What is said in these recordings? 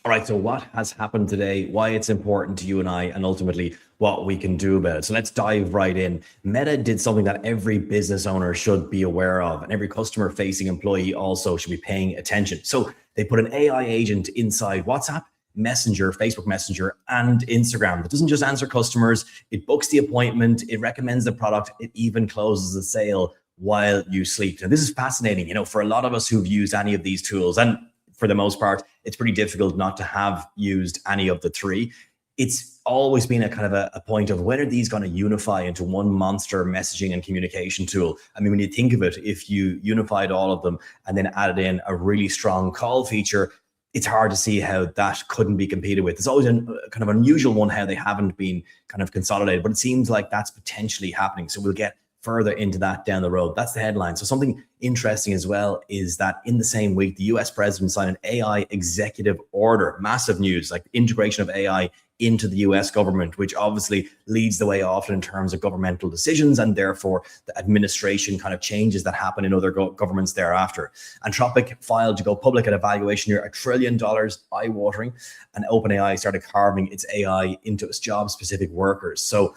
All right, so what has happened today, why it's important to you and I, and ultimately what we can do about it. So let's dive right in. Meta did something that every business owner should be aware of, and every customer facing employee also should be paying attention. So they put an AI agent inside WhatsApp, Messenger, Facebook Messenger, and Instagram. It doesn't just answer customers, it books the appointment, it recommends the product, it even closes the sale while you sleep. Now, this is fascinating, for a lot of us who've used any of these tools, and for the most part, it's pretty difficult not to have used any of the three. It's always been a kind of a point of when are these going to unify into one monster messaging and communication tool? I mean, when you think of it, if you unified all of them and then added in a really strong call feature, it's hard to see how that couldn't be competed with. It's always a kind of unusual one how they haven't been kind of consolidated, but it seems like that's potentially happening. So we'll get further into that down the road. That's the headline. So something interesting as well is that in the same week, the US president signed an AI executive order. Massive news, like integration of AI into the US government, which obviously leads the way often in terms of governmental decisions and therefore the administration kind of changes that happen in other governments thereafter. Anthropic filed to go public at a valuation near $1 trillion, eye-watering, and OpenAI started carving its AI into its job-specific workers. So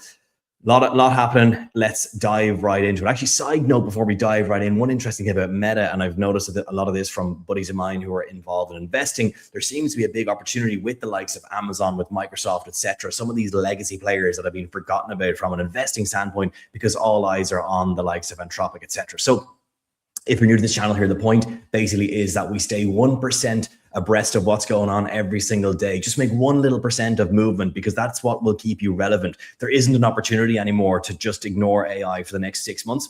lot happening. Let's dive right into it. Actually, side note before we dive right in, one interesting thing about Meta, and I've noticed a lot of this from buddies of mine who are involved in investing, there seems to be a big opportunity with the likes of Amazon, with Microsoft, etc. Some of these legacy players that have been forgotten about from an investing standpoint because all eyes are on the likes of Anthropic, etc. So if you're new to this channel here, the point basically is that we stay 1% abreast of what's going on every single day. Just make 1 little percent of movement because that's what will keep you relevant. There isn't an opportunity anymore to just ignore AI for the next 6 months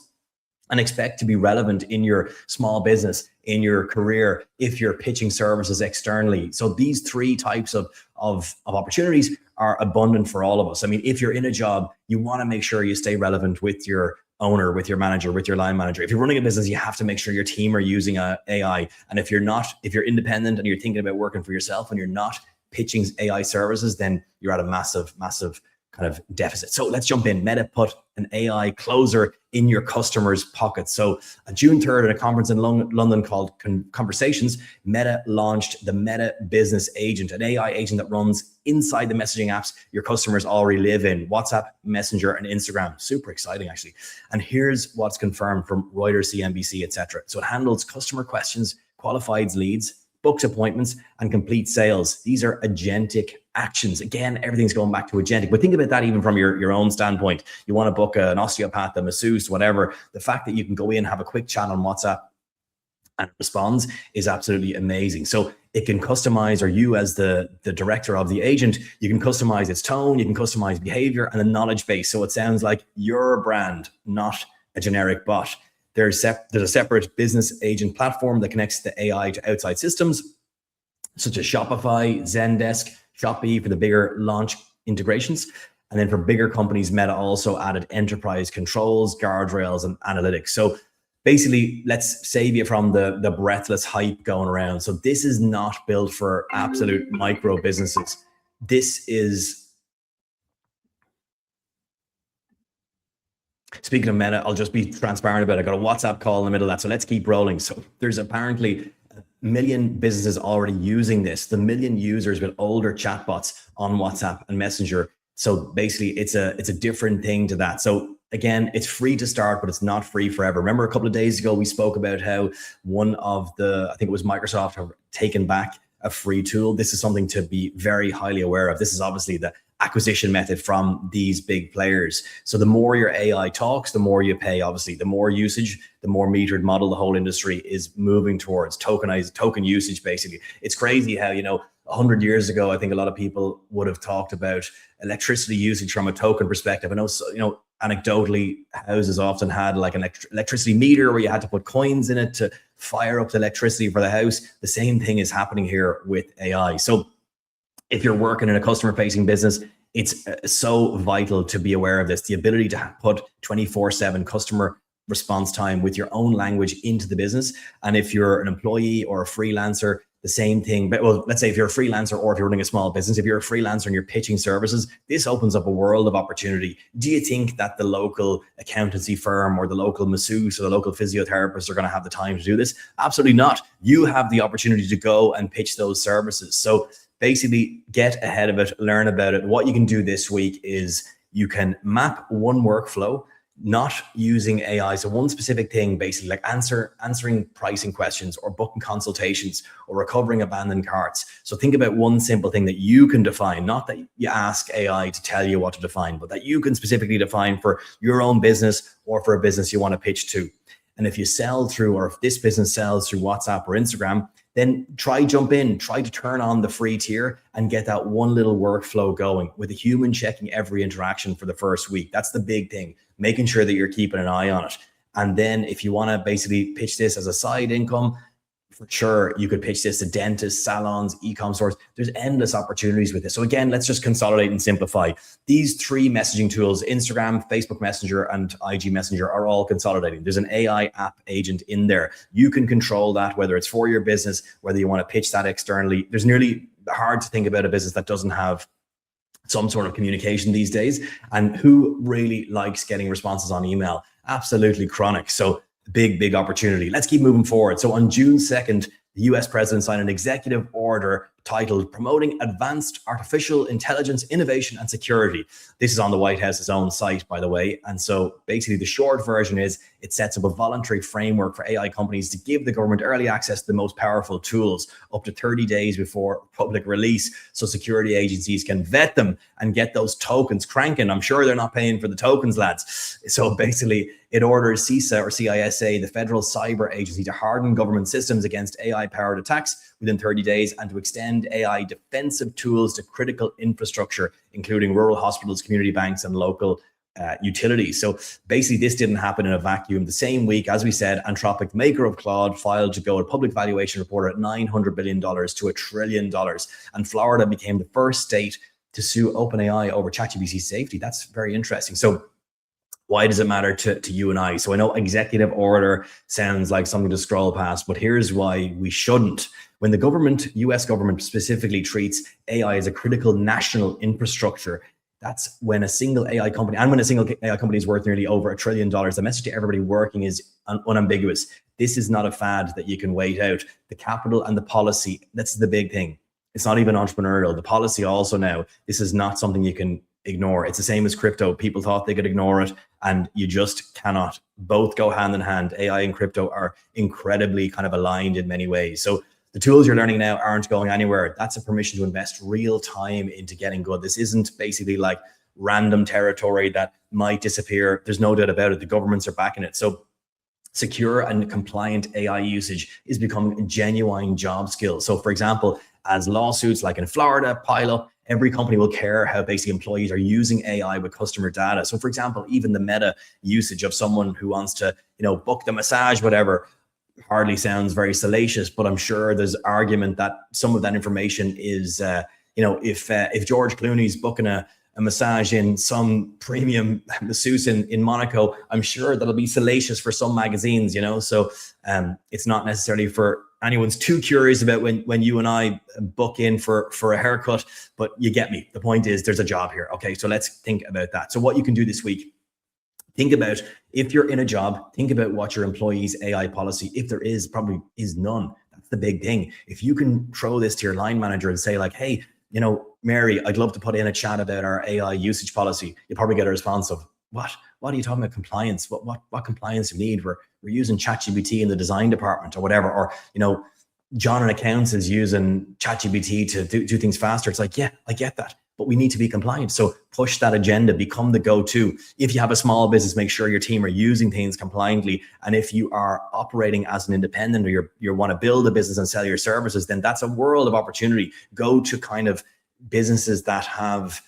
and expect to be relevant in your small business, in your career, if you're pitching services externally. So these 3 types of opportunities are abundant for all of us. I mean, if you're in a job, you want to make sure you stay relevant with your owner, with your manager, with your line manager. If you're running a business, you have to make sure your team are using AI. And if you're independent and you're thinking about working for yourself and you're not pitching AI services, then you're at a massive kind of deficit. So let's jump in. Meta put an AI closer in your customer's pocket. So on June 3rd at a conference in London called Conversations, Meta launched the Meta Business Agent, an AI agent that runs inside the messaging apps your customers already live in: WhatsApp, Messenger, and Instagram. Super exciting, actually. And here's what's confirmed from Reuters, CNBC, etc. So it handles customer questions, qualifies leads, books appointments, and complete sales. These are agentic actions. Again, everything's going back to agentic, but think about that even from your own standpoint. You want to book an osteopath, a masseuse, whatever. The fact that you can go in, have a quick chat on WhatsApp and it responds is absolutely amazing. So it can customize, or you as the director of the agent, you can customize its tone, you can customize behavior and a knowledge base. So it sounds like your brand, not a generic bot. There's a separate business agent platform that connects the AI to outside systems, such as Shopify, Zendesk, Shopee for the bigger launch integrations. And then for bigger companies, Meta also added enterprise controls, guardrails, and analytics. So basically, let's save you from the breathless hype going around. So this is not built for absolute micro businesses. This is... Speaking of Meta, I'll just be transparent about it. I got a WhatsApp call in the middle of that. So let's keep rolling. So there's apparently 1 million businesses already using this. The 1 million users with older chatbots on WhatsApp and Messenger. So basically it's a different thing to that. So again, it's free to start, but it's not free forever. Remember a couple of days ago, we spoke about how one of I think it was Microsoft, have taken back a free tool. This is something to be very highly aware of. This is obviously the acquisition method from these big players. So the more your AI talks, the more you pay. Obviously, the more usage, the more metered model the whole industry is moving towards. Token usage, basically. It's crazy how, 100 years ago, I think a lot of people would have talked about electricity usage from a token perspective. I know, anecdotally, houses often had like an electricity meter where you had to put coins in it to fire up the electricity for the house. The same thing is happening here with AI. So if you're working in a customer-facing business, it's so vital to be aware of this. The ability to put 24/7 customer response time with your own language into the business. And if you're an employee or a freelancer, the same thing. But well, let's say if you're a freelancer or if you're running a small business, if you're a freelancer and you're pitching services, this opens up a world of opportunity. Do you think that the local accountancy firm or the local masseuse or the local physiotherapist are going to have the time to do this? Absolutely not. You have the opportunity to go and pitch those services. So basically get ahead of it, learn about it. What you can do this week is you can map one workflow, not using AI. So one specific thing, basically like answering pricing questions or booking consultations or recovering abandoned carts. So think about one simple thing that you can define, not that you ask AI to tell you what to define, but that you can specifically define for your own business or for a business you want to pitch to. And if you sell through, or if this business sells through WhatsApp or Instagram, then try to turn on the free tier and get that one little workflow going with a human checking every interaction for the first week. That's the big thing, making sure that you're keeping an eye on it. And then if you want to basically pitch this as a side income, for sure, you could pitch this to dentists, salons, e-com stores. There's endless opportunities with this. So again, let's just consolidate and simplify. These three messaging tools, Instagram, Facebook Messenger, and IG Messenger, are all consolidating. There's an AI app agent in there. You can control that, whether it's for your business, whether you want to pitch that externally. There's nearly hard to think about a business that doesn't have some sort of communication these days. And who really likes getting responses on email? Absolutely chronic. So big opportunity. Let's keep moving forward. So on June 2nd, the US president signed an executive order titled Promoting Advanced Artificial Intelligence, Innovation and Security. This is on the White House's own site, by the way. And so basically the short version is it sets up a voluntary framework for AI companies to give the government early access to the most powerful tools up to 30 days before public release, so security agencies can vet them and get those tokens cranking. I'm sure they're not paying for the tokens, lads. So basically it orders CISA or CISA, the federal cyber agency, to harden government systems against AI-powered attacks within 30 days and to extend AI defensive tools to critical infrastructure, including rural hospitals, community banks, and local utilities. So basically, this didn't happen in a vacuum. The same week, as we said, Anthropic, maker of Claude, filed to go a public valuation report at $900 billion to $1 trillion. And Florida became the first state to sue OpenAI over ChatGPT safety. That's very interesting. So why does it matter to you and I? So I know executive order sounds like something to scroll past, but here's why we shouldn't. When the government, US government specifically, treats AI as a critical national infrastructure, that's when a single AI company, and when a single AI company is worth nearly over $1 trillion, the message to everybody working is unambiguous. This is not a fad that you can wait out. The capital and the policy, that's the big thing. It's not even entrepreneurial. The policy also now, this is not something you can ignore. It's the same as crypto. People thought they could ignore it, and you just cannot. Both go hand in hand. AI and crypto are incredibly kind of aligned in many ways. So the tools you're learning now aren't going anywhere. That's a permission to invest real time into getting good. This isn't basically like random territory that might disappear. There's no doubt about it. The governments are backing it. So secure and compliant AI usage is becoming a genuine job skill. So for example, as lawsuits like in Florida pile up, every company will care how basically employees are using AI with customer data. So for example, even the meta usage of someone who wants to, book the massage, whatever, hardly sounds very salacious, but I'm sure there's argument that some of that information is, if George Clooney's booking a massage in some premium masseuse in Monaco, I'm sure that'll be salacious for some magazines, so it's not necessarily for anyone's too curious about when you and I book in for a haircut, but you get me. The point is there's a job here. Okay, so let's think about that. So what you can do this week, think about, if you're in a job, think about what your employee's AI policy, if there is, probably is none. That's the big thing. If you can throw this to your line manager and say like, hey, Mary, I'd love to put in a chat about our AI usage policy, you probably get a response of, what are you talking about compliance? What compliance do you need? We're using ChatGPT in the design department or whatever. Or, John in accounts is using ChatGPT to do things faster. It's like, yeah, I get that, but we need to be compliant. So push that agenda, become the go-to. If you have a small business, make sure your team are using things compliantly. And if you are operating as an independent, or you want to build a business and sell your services, then that's a world of opportunity. Go to kind of businesses that have,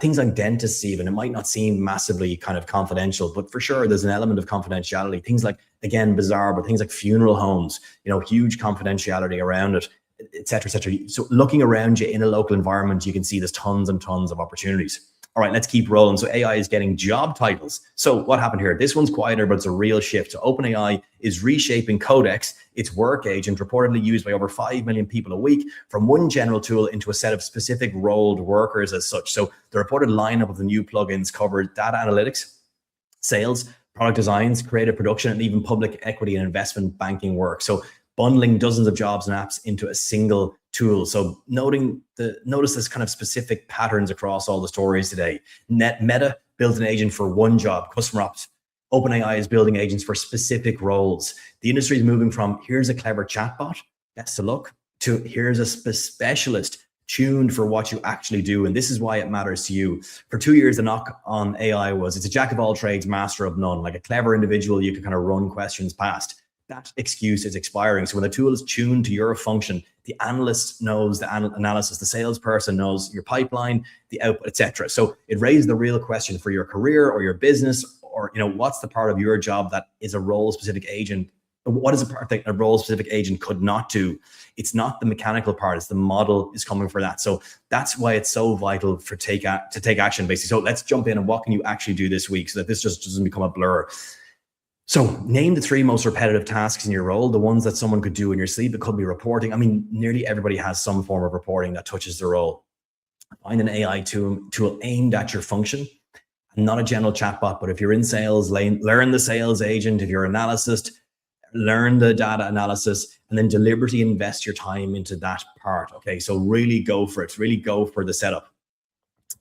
things like dentists even. It might not seem massively kind of confidential, but for sure there's an element of confidentiality. Things like, again, bizarre, but things like funeral homes, huge confidentiality around it, et cetera, et cetera. So looking around you in a local environment, you can see there's tons and tons of opportunities. All right, let's keep rolling. So AI is getting job titles. So what happened here? This one's quieter, but it's a real shift. So OpenAI is reshaping Codex, its work agent, reportedly used by over 5 million people a week, from one general tool into a set of specific rolled workers as such. So the reported lineup of the new plugins covered data analytics, sales, product designs, creative production, and even public equity and investment banking work. So bundling dozens of jobs and apps into a single tools. So notice this kind of specific patterns across all the stories today. Meta built an agent for one job, customer ops. OpenAI is building agents for specific roles. The industry is moving from here's a clever chatbot, best of luck, to here's a specialist tuned for what you actually do. And this is why it matters to you. For 2 years, the knock on AI was it's a jack of all trades, master of none, like a clever individual you can kind of run questions past. That excuse is expiring. So when the tool is tuned to your function, the analyst knows the analysis, the salesperson knows your pipeline, the output, etc. So it raises the real question for your career or your business, or what's the part of your job that is a role-specific agent. What is a part that a role-specific agent could not do? It's not the mechanical part, it's the model is coming for that. So that's why it's so vital to take action, basically. So let's jump in and what can you actually do this week so that this just doesn't become a blur. So name the 3 most repetitive tasks in your role, the ones that someone could do in your sleep. It could be reporting. I mean, nearly everybody has some form of reporting that touches their role. Find an AI tool aimed at your function. Not a general chatbot, but if you're in sales, learn the sales agent. If you're an analyst, learn the data analysis, and then deliberately invest your time into that part. Okay, so really go for it. Really go for the setup.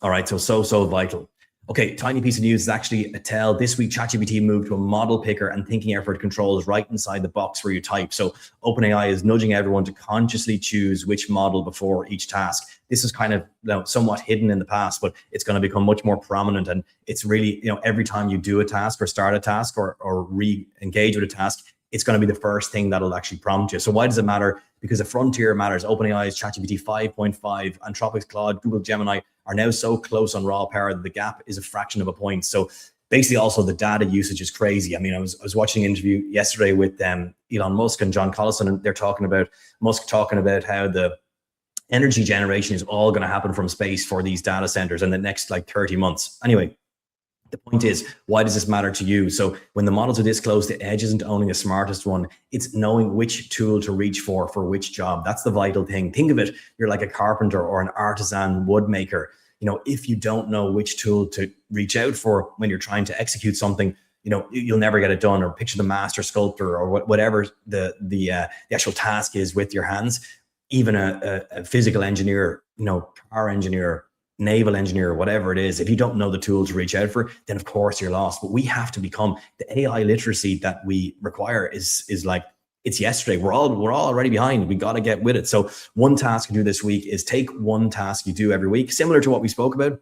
All right, so vital. Okay, tiny piece of news is actually a tell. This week, ChatGPT moved to a model picker and thinking effort controls right inside the box where you type. So OpenAI is nudging everyone to consciously choose which model before each task. This is kind of somewhat hidden in the past, but it's going to become much more prominent. And it's really, every time you do a task or start a task or re-engage with a task, it's going to be the first thing that'll actually prompt you. So why does it matter? Because the frontier matters. OpenAI's ChatGPT 5.5, Anthropic's Claude, Google Gemini are now so close on raw power that the gap is a fraction of a point. So basically also the data usage is crazy. I mean, I was watching an interview yesterday with Elon Musk and John Collison, and they're talking about how the energy generation is all going to happen from space for these data centers in the next 30 months. Anyway, the point is, why does this matter to you? So when the models are this close, the edge isn't owning the smartest one. It's knowing which tool to reach for which job. That's the vital thing. Think of it, you're like a carpenter or an artisan wood maker. If you don't know which tool to reach out for when you're trying to execute something, you'll never get it done. Or picture the master sculptor or whatever the actual task is with your hands. Even a physical engineer, car engineer, naval engineer, whatever it is, if you don't know the tool to reach out for, then of course you're lost. But we have to become the AI literacy that we require is like it's yesterday. We're all already behind. We got to get with it. So one task you do this week is take one task you do every week, similar to what we spoke about,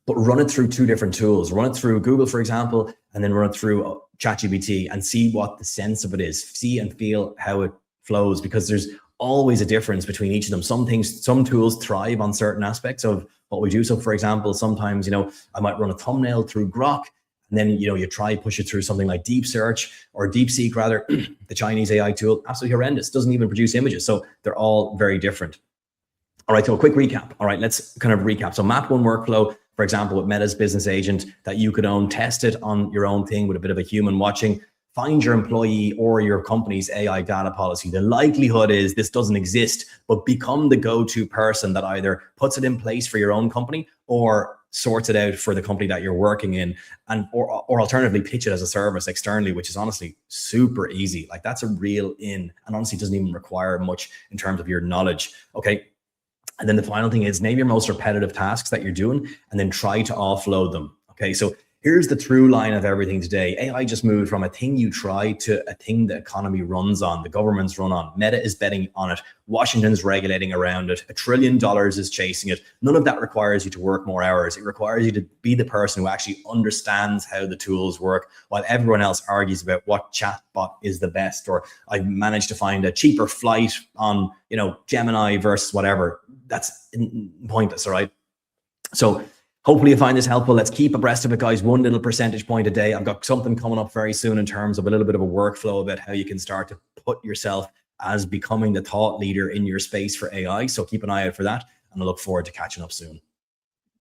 but run it through 2 different tools. Run it through Google, for example, and then run it through ChatGPT and see what the sense of it is. See and feel how it flows, because there's always a difference between each of them. Some tools thrive on certain aspects of what we do. So for example, sometimes, I might run a thumbnail through Grok, and then, you push it through something like Deep Search or DeepSeek rather, the Chinese AI tool, absolutely horrendous, doesn't even produce images. So they're all very different. All right, so a quick recap. All right, let's kind of recap. So map one workflow, for example, with Meta's business agent that you could own, test it on your own thing with a bit of a human watching. Find your employee or your company's AI data policy. The likelihood is this doesn't exist, but become the go-to person that either puts it in place for your own company or sorts it out for the company that you're working in, and or alternatively pitch it as a service externally, which is honestly super easy. Like that's a real in, and honestly doesn't even require much in terms of your knowledge. Okay. And then the final thing is name your most repetitive tasks that you're doing and then try to offload them. Okay. So here's the through line of everything today. AI just moved from a thing you try to a thing the economy runs on, the governments run on. Meta is betting on it. Washington's regulating around it. $1 trillion is chasing it. None of that requires you to work more hours. It requires you to be the person who actually understands how the tools work, while everyone else argues about what chatbot is the best, or I managed to find a cheaper flight on, Gemini versus whatever. That's pointless, all right? So hopefully you find this helpful. Let's keep abreast of it, guys. 1 little percentage point a day. I've got something coming up very soon in terms of a little bit of a workflow about how you can start to put yourself as becoming the thought leader in your space for AI. So keep an eye out for that, and I look forward to catching up soon.